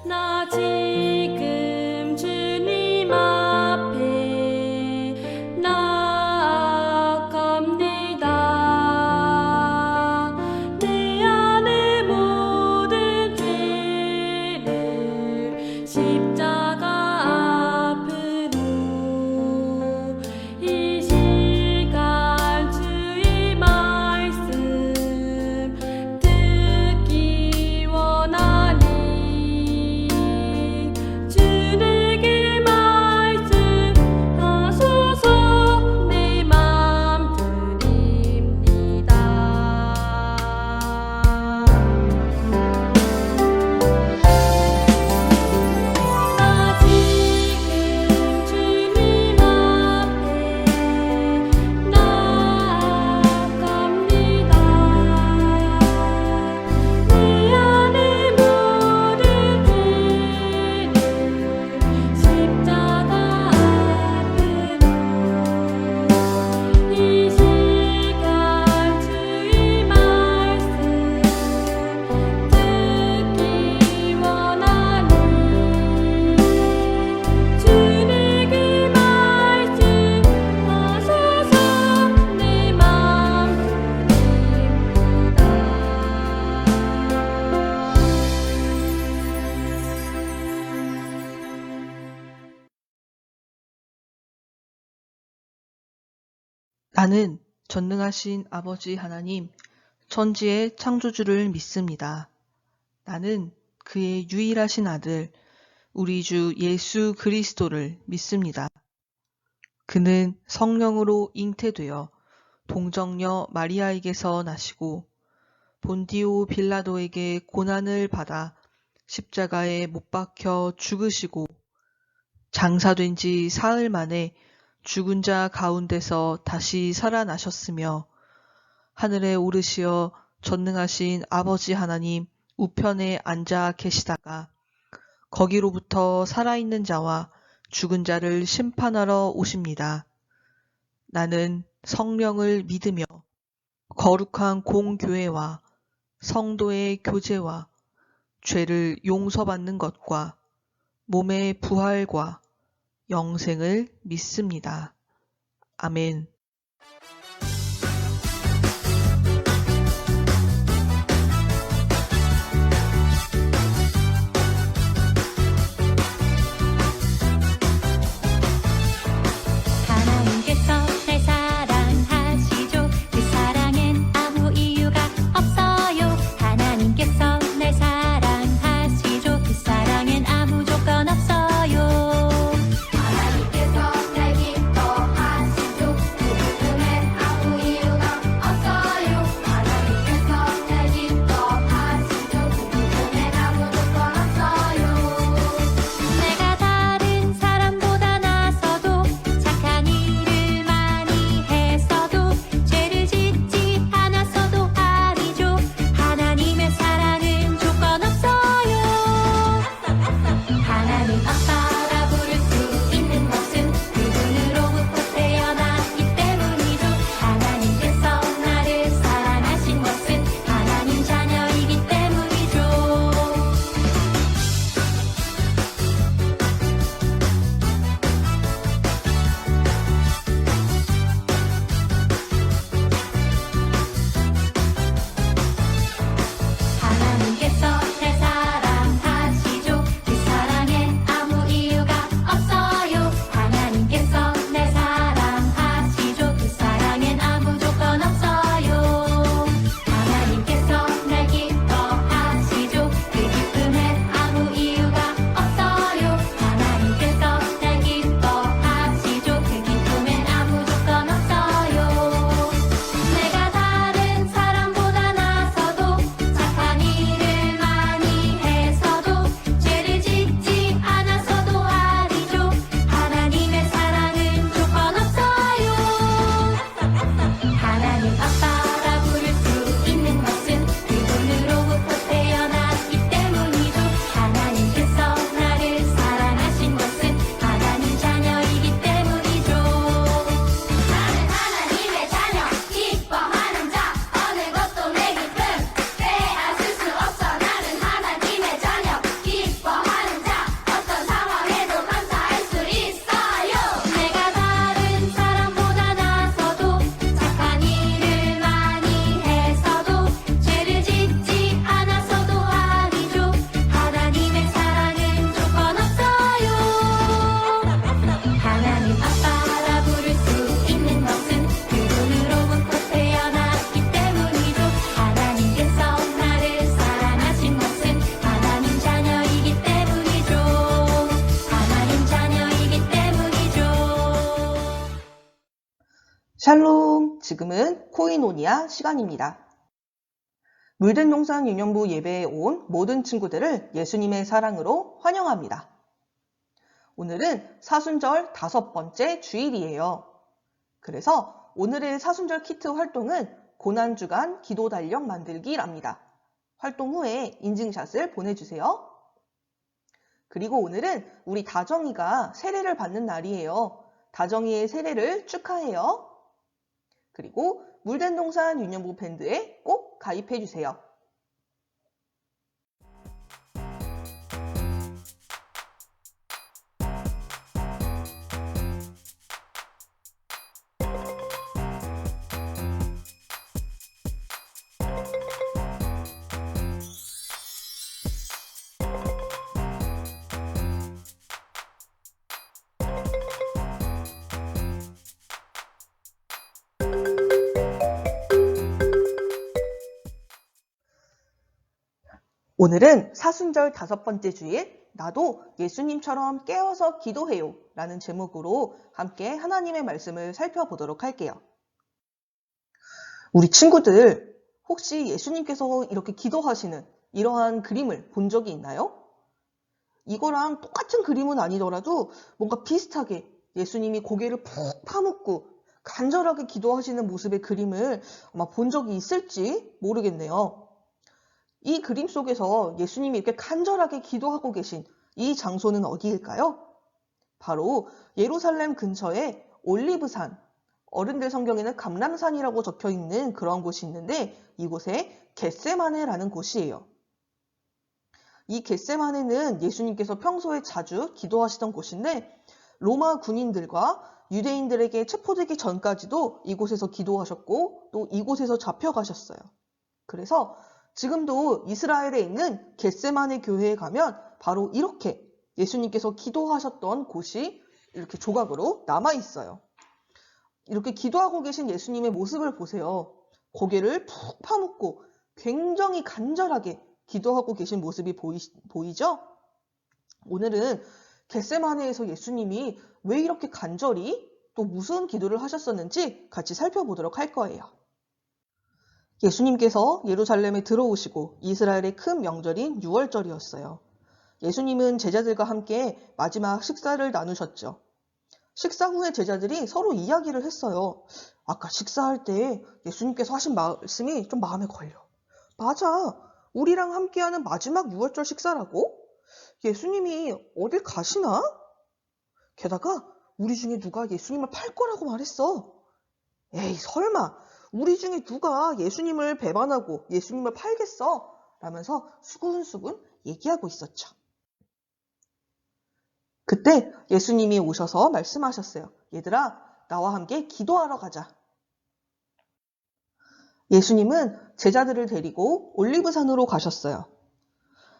나 지금 주님 앞에 나아갑니다. 내 안의 모든 죄를 십자가 앞으로 이 시간 주의 말씀 듣기 원하니 주님께 말씀하소서. 내 맘 드립니다. 나 지금 주님 앞에 나아갑니다. 내 안의 모든 죄를 십자가 앞으로 이 시간 주의 말씀 듣기 원하니 주님께 말씀하소서. 내 맘 나는 전능하신 아버지 하나님, 천지의 창조주를 믿습니다. 나는 그의 유일하신 아들, 우리 주 예수 그리스도를 믿습니다. 그는 성령으로 잉태되어 동정녀 마리아에게서 나시고 본디오 빌라도에게 고난을 받아 십자가에 못 박혀 죽으시고 장사된 지 사흘 만에 죽은 자 가운데서 다시 살아나셨으며 하늘에 오르시어 전능하신 아버지 하나님 우편에 앉아 계시다가 거기로부터 살아있는 자와 죽은 자를 심판하러 오십니다. 나는 성령을 믿으며 거룩한 공교회와 성도의 교제와 죄를 용서받는 것과 몸의 부활과 영생을 믿습니다. 아멘. 하나님께서 날 사랑하시죠. 그 사랑엔 아무 이유가 없어요. 하나님께서 날 사랑하시죠. 그 사랑엔 아무 조건 없어요. 하나님께서 날 기뻐하시죠. 그 부분엔 지금은 코이노니아 시간입니다. 물든 동산 유년부 예배에 온 모든 친구들을 예수님의 사랑으로 환영합니다. 오늘은 사순절 5번째 주일이에요. 그래서 오늘의 사순절 키트 활동은 고난주간 기도 달력 만들기랍니다. 활동 후에 인증샷을 보내주세요. 그리고 오늘은 우리 다정이가 세례를 받는 날이에요. 다정이의 세례를 축하해요. 그리고 물든 동산 유년부 밴드에 꼭 가입해주세요. 오늘은 사순절 5번째 주일, 나도 예수님처럼 깨어서 기도해요 라는 제목으로 함께 하나님의 말씀을 살펴보도록 할게요. 우리 친구들, 혹시 예수님께서 이렇게 기도하시는 이러한 그림을 본 적이 있나요? 이거랑 똑같은 그림은 아니더라도 뭔가 비슷하게 예수님이 고개를 푹 파묻고 간절하게 기도하시는 모습의 그림을 아마 본 적이 있을지 모르겠네요. 이 그림 속에서 예수님이 이렇게 간절하게 기도하고 계신 이 장소는 어디일까요? 바로 예루살렘 근처의 올리브산, 어른들 성경에는 감람산이라고 적혀 있는 그런 곳이 있는데 이곳에 겟세마네라는 곳이에요. 이 겟세마네는 예수님께서 평소에 자주 기도하시던 곳인데 로마 군인들과 유대인들에게 체포되기 전까지도 이곳에서 기도하셨고 또 이곳에서 잡혀가셨어요. 그래서 지금도 이스라엘에 있는 겟세마네 교회에 가면 바로 이렇게 예수님께서 기도하셨던 곳이 이렇게 조각으로 남아있어요. 이렇게 기도하고 계신 예수님의 모습을 보세요. 고개를 푹 파묻고 굉장히 간절하게 기도하고 계신 모습이 보이죠? 오늘은 겟세마네에서 예수님이 왜 이렇게 간절히 또 무슨 기도를 하셨었는지 같이 살펴보도록 할 거예요. 예수님께서 예루살렘에 들어오시고 이스라엘의 큰 명절인 유월절이었어요. 예수님은 제자들과 함께 마지막 식사를 나누셨죠. 식사 후에 제자들이 서로 이야기를 했어요. 아까 식사할 때 예수님께서 하신 말씀이 좀 마음에 걸려. 맞아. 우리랑 함께하는 마지막 유월절 식사라고? 예수님이 어딜 가시나? 게다가 우리 중에 누가 예수님을 팔 거라고 말했어. 에이, 설마. 우리 중에 누가 예수님을 배반하고 예수님을 팔겠어? 라면서 수근수근 얘기하고 있었죠. 그때 예수님이 오셔서 말씀하셨어요. 얘들아, 나와 함께 기도하러 가자. 예수님은 제자들을 데리고 올리브산으로 가셨어요.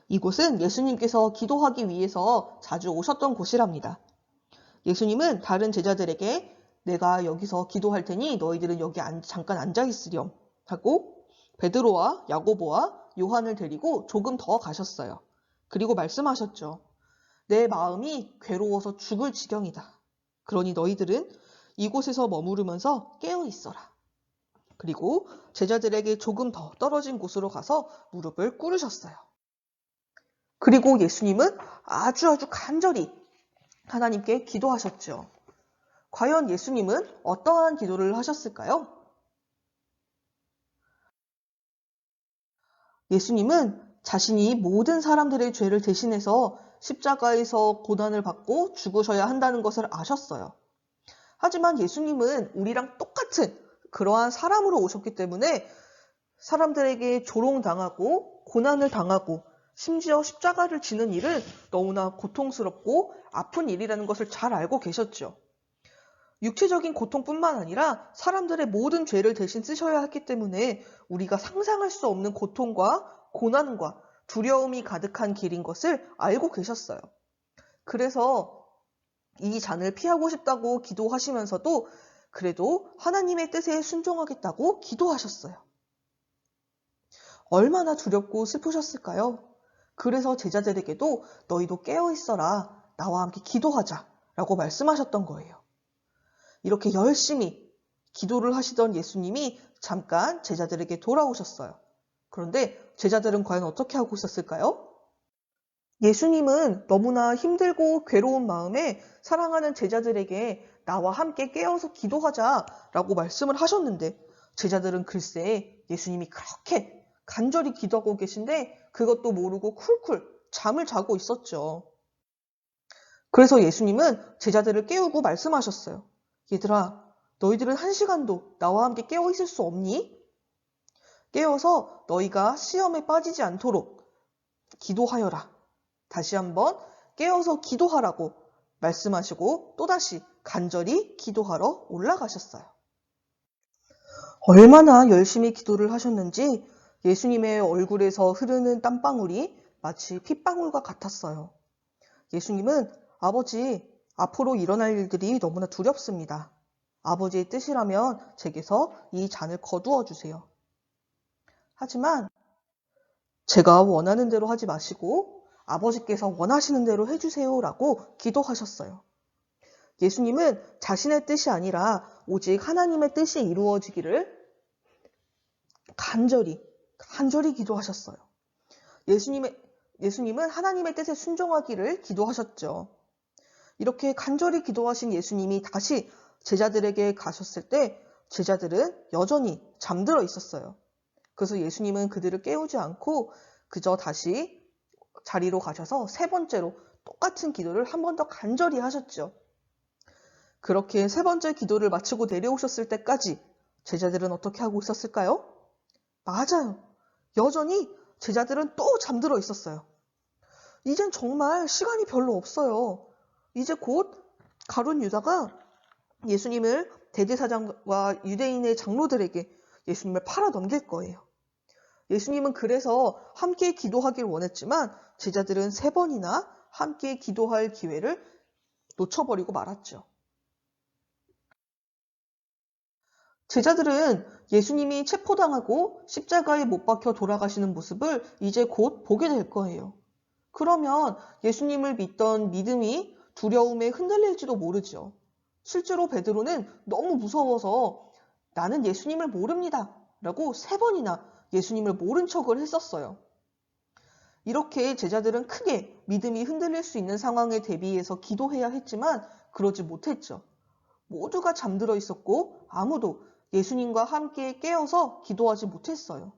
이곳은 예수님께서 기도하기 위해서 자주 오셨던 곳이랍니다. 예수님은 다른 제자들에게 내가 여기서 기도할 테니 너희들은 여기 잠깐 앉아있으렴 하고 베드로와 야고보와 요한을 데리고 조금 더 가셨어요. 그리고 말씀하셨죠. 내 마음이 괴로워서 죽을 지경이다. 그러니 너희들은 이곳에서 머무르면서 깨어 있어라. 그리고 제자들에게 조금 더 떨어진 곳으로 가서 무릎을 꿇으셨어요. 그리고 예수님은 아주 간절히 하나님께 기도하셨죠. 과연 예수님은 어떠한 기도를 하셨을까요? 예수님은 자신이 모든 사람들의 죄를 대신해서 십자가에서 고난을 받고 죽으셔야 한다는 것을 아셨어요. 하지만 예수님은 우리랑 똑같은 그러한 사람으로 오셨기 때문에 사람들에게 조롱당하고 고난을 당하고 심지어 십자가를 지는 일은 너무나 고통스럽고 아픈 일이라는 것을 잘 알고 계셨죠. 육체적인 고통뿐만 아니라 사람들의 모든 죄를 대신 쓰셔야 했기 때문에 우리가 상상할 수 없는 고통과 고난과 두려움이 가득한 길인 것을 알고 계셨어요. 그래서 이 잔을 피하고 싶다고 기도하시면서도 그래도 하나님의 뜻에 순종하겠다고 기도하셨어요. 얼마나 두렵고 슬프셨을까요? 그래서 제자들에게도 너희도 깨어있어라, 나와 함께 기도하자 라고 말씀하셨던 거예요. 이렇게 열심히 기도를 하시던 예수님이 잠깐 제자들에게 돌아오셨어요. 그런데 제자들은 과연 어떻게 하고 있었을까요? 예수님은 너무나 힘들고 괴로운 마음에 사랑하는 제자들에게 나와 함께 깨어서 기도하자라고 말씀을 하셨는데 제자들은 글쎄 예수님이 그렇게 간절히 기도하고 계신데 그것도 모르고 쿨쿨 잠을 자고 있었죠. 그래서 예수님은 제자들을 깨우고 말씀하셨어요. 얘들아, 너희들은 1시간도 나와 함께 깨어 있을 수 없니? 깨어서 너희가 시험에 빠지지 않도록 기도하여라. 다시 한번 깨어서 기도하라고 말씀하시고 또다시 간절히 기도하러 올라가셨어요. 얼마나 열심히 기도를 하셨는지 예수님의 얼굴에서 흐르는 땀방울이 마치 핏방울과 같았어요. 예수님은 아버지, 앞으로 일어날 일들이 너무나 두렵습니다. 아버지의 뜻이라면 제게서 이 잔을 거두어 주세요. 하지만 제가 원하는 대로 하지 마시고 아버지께서 원하시는 대로 해주세요라고 기도하셨어요. 예수님은 자신의 뜻이 아니라 오직 하나님의 뜻이 이루어지기를 간절히 기도하셨어요. 예수님은 하나님의 뜻에 순종하기를 기도하셨죠. 이렇게 간절히 기도하신 예수님이 다시 제자들에게 가셨을 때 제자들은 여전히 잠들어 있었어요. 그래서 예수님은 그들을 깨우지 않고 그저 다시 자리로 가셔서 3번째로 똑같은 기도를 한 번 더 간절히 하셨죠. 그렇게 3번째 기도를 마치고 내려오셨을 때까지 제자들은 어떻게 하고 있었을까요? 맞아요. 여전히 제자들은 또 잠들어 있었어요. 이젠 정말 시간이 별로 없어요. 이제 곧 가룟 유다가 예수님을 대제사장과 유대인의 장로들에게 예수님을 팔아 넘길 거예요. 예수님은 그래서 함께 기도하길 원했지만 제자들은 3번이나 함께 기도할 기회를 놓쳐버리고 말았죠. 제자들은 예수님이 체포당하고 십자가에 못 박혀 돌아가시는 모습을 이제 곧 보게 될 거예요. 그러면 예수님을 믿던 믿음이 두려움에 흔들릴지도 모르죠. 실제로 베드로는 너무 무서워서 나는 예수님을 모릅니다 라고 3번이나 예수님을 모른 척을 했었어요. 이렇게 제자들은 크게 믿음이 흔들릴 수 있는 상황에 대비해서 기도해야 했지만 그러지 못했죠. 모두가 잠들어 있었고 아무도 예수님과 함께 깨어서 기도하지 못했어요.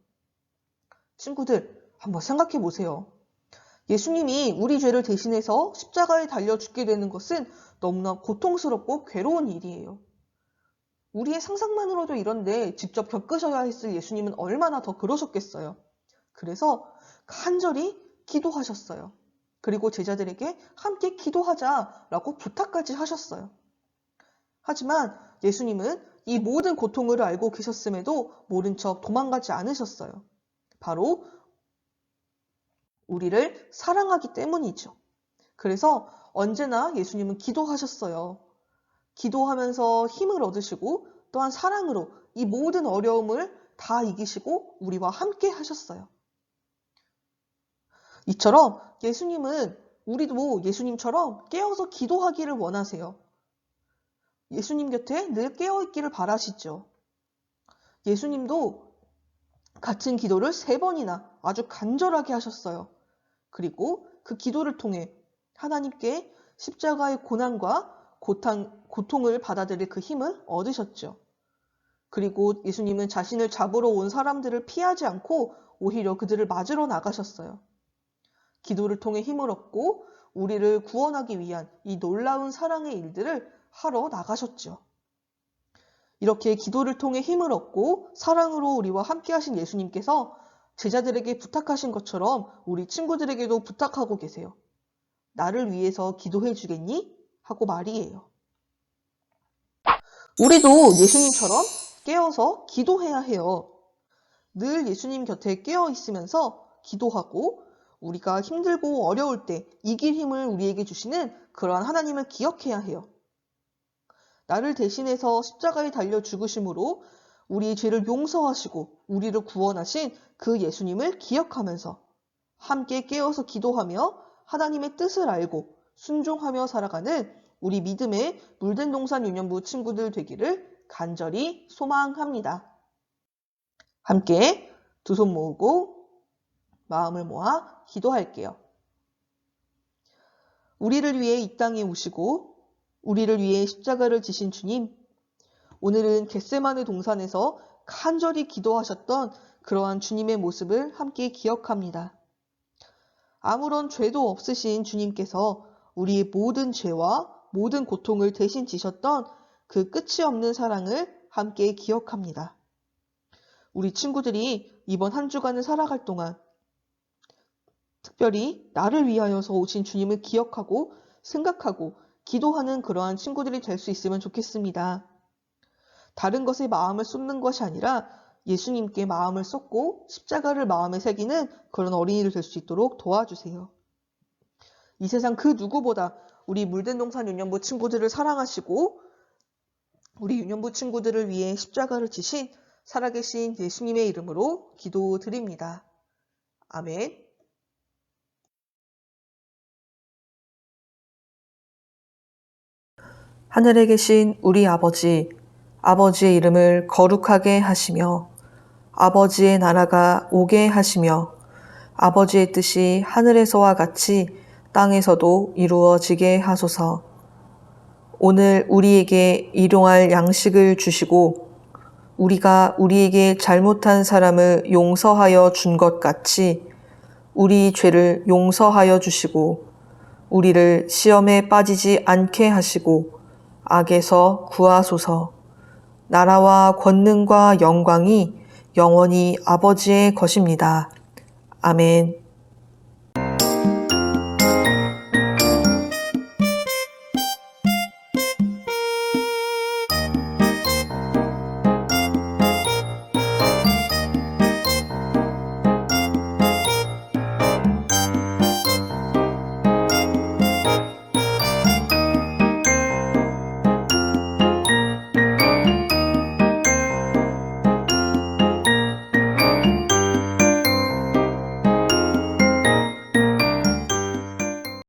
친구들, 한번 생각해 보세요. 예수님이 우리 죄를 대신해서 십자가에 달려 죽게 되는 것은 너무나 고통스럽고 괴로운 일이에요. 우리의 상상만으로도 이런데 직접 겪으셔야 했을 예수님은 얼마나 더 그러셨겠어요. 그래서 간절히 기도하셨어요. 그리고 제자들에게 함께 기도하자라고 부탁까지 하셨어요. 하지만 예수님은 이 모든 고통을 알고 계셨음에도 모른 척 도망가지 않으셨어요. 바로 우리를 사랑하기 때문이죠. 그래서 언제나 예수님은 기도하셨어요. 기도하면서 힘을 얻으시고 또한 사랑으로 이 모든 어려움을 다 이기시고 우리와 함께 하셨어요. 이처럼 예수님은 우리도 예수님처럼 깨어서 기도하기를 원하세요. 예수님 곁에 늘 깨어있기를 바라시죠. 예수님도 같은 기도를 3번이나 아주 간절하게 하셨어요. 그리고 그 기도를 통해 하나님께 십자가의 고난과 고통을 받아들일 그 힘을 얻으셨죠. 그리고 예수님은 자신을 잡으러 온 사람들을 피하지 않고 오히려 그들을 맞으러 나가셨어요. 기도를 통해 힘을 얻고 우리를 구원하기 위한 이 놀라운 사랑의 일들을 하러 나가셨죠. 이렇게 기도를 통해 힘을 얻고 사랑으로 우리와 함께 하신 예수님께서 제자들에게 부탁하신 것처럼 우리 친구들에게도 부탁하고 계세요. 나를 위해서 기도해 주겠니? 하고 말이에요. 우리도 예수님처럼 깨어서 기도해야 해요. 늘 예수님 곁에 깨어 있으면서 기도하고 우리가 힘들고 어려울 때 이길 힘을 우리에게 주시는 그러한 하나님을 기억해야 해요. 나를 대신해서 십자가에 달려 죽으심으로 우리의 죄를 용서하시고 우리를 구원하신 그 예수님을 기억하면서 함께 깨어서 기도하며 하나님의 뜻을 알고 순종하며 살아가는 우리 믿음의 물된 동산 유년부 친구들 되기를 간절히 소망합니다. 함께 두 손 모으고 마음을 모아 기도할게요. 우리를 위해 이 땅에 오시고 우리를 위해 십자가를 지신 주님, 오늘은 겟세마네 동산에서 간절히 기도하셨던 그러한 주님의 모습을 함께 기억합니다. 아무런 죄도 없으신 주님께서 우리의 모든 죄와 모든 고통을 대신 지셨던 그 끝이 없는 사랑을 함께 기억합니다. 우리 친구들이 이번 한 주간을 살아갈 동안 특별히 나를 위하여서 오신 주님을 기억하고 생각하고 기도하는 그러한 친구들이 될 수 있으면 좋겠습니다. 다른 것에 마음을 쏟는 것이 아니라 예수님께 마음을 쏟고 십자가를 마음에 새기는 그런 어린이들 될 수 있도록 도와주세요. 이 세상 그 누구보다 우리 물된동산 유년부 친구들을 사랑하시고 우리 유년부 친구들을 위해 십자가를 지신 살아계신 예수님의 이름으로 기도드립니다. 아멘. 하늘에 계신 우리 아버지, 아버지의 이름을 거룩하게 하시며 아버지의 나라가 오게 하시며 아버지의 뜻이 하늘에서와 같이 땅에서도 이루어지게 하소서. 오늘 우리에게 일용할 양식을 주시고 우리가 우리에게 잘못한 사람을 용서하여 준 것 같이 우리 죄를 용서하여 주시고 우리를 시험에 빠지지 않게 하시고 악에서 구하소서. 나라와 권능과 영광이 영원히 아버지의 것입니다. 아멘.